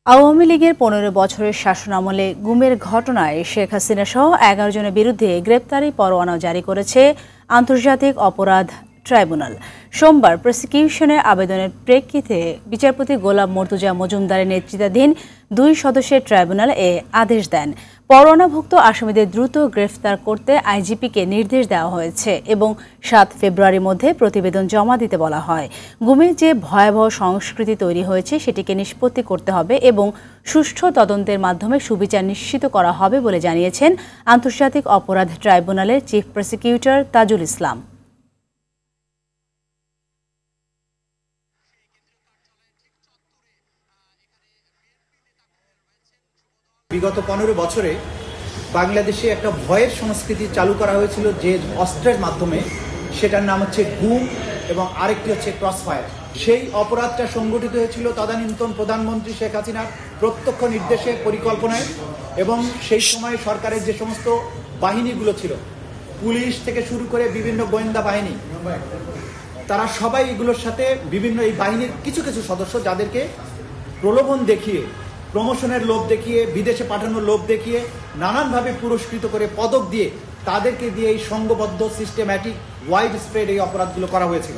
আওয়ামী লীগের ১৫ বছরের শাসনামলে গুমের ঘটনায় শেখ হাসিনা সহ ১১ জনের বিরুদ্ধে গ্রেপ্তারি পরোয়ানা জারি করেছে আন্তর্জাতিক অপরাধ ট্রাইব্যুনাল। সোমবার প্রসিকিউশনের আবেদনের প্রেক্ষিতে বিচারপতি গোলাম মর্তুজা মজুমদারের নেতৃত্বাধীন ২ সদস্যের ট্রাইব্যুনাল এ আদেশ দেন। পরোয়ানাভুক্ত আসামিদের দ্রুত গ্রেফতার করতে আইজিপিকে নির্দেশ দেওয়া হয়েছে এবং ৭ ফেব্রুয়ারির মধ্যে প্রতিবেদন জমা দিতে বলা হয়। গুমের যে ভয়াবহ সংস্কৃতি তৈরি হয়েছে সেটিকে নিষ্পত্তি করতে হবে এবং সুষ্ঠু তদন্তের মাধ্যমে সুবিচার নিশ্চিত করা হবে বলে জানিয়েছেন আন্তর্জাতিক অপরাধ ট্রাইব্যুনালের চিফ প্রসিকিউটর তাজুল ইসলাম। বিগত ১৫ বছরে বাংলাদেশে একটা ভয়ের সংস্কৃতি চালু করা হয়েছিল যে অস্ত্রের মাধ্যমে, সেটার নাম হচ্ছে গুম এবং আরেকটি হচ্ছে ক্রসফায়ার। সেই অপরাধটা সংগঠিত হয়েছিল তদানীন্তন প্রধানমন্ত্রী শেখ হাসিনার প্রত্যক্ষ নির্দেশে, পরিকল্পনায়, এবং সেই সময় সরকারের যে সমস্ত বাহিনীগুলো ছিল, পুলিশ থেকে শুরু করে বিভিন্ন গোয়েন্দা বাহিনী, তারা সবাই এগুলোর সাথে বিভিন্ন এই বাহিনীর কিছু কিছু সদস্য যাদেরকে প্রলোভন দেখিয়ে, প্রমোশনের লোভ দেখিয়ে, বিদেশে পাঠানোর লোভ দেখিয়ে, নানানভাবে পুরস্কৃত করে পদক দিয়ে তাদেরকে দিয়ে এই সংঘবদ্ধ সিস্টেম্যাটিক ওয়াইড স্প্রেড এই অপরাধগুলো করা হয়েছিল।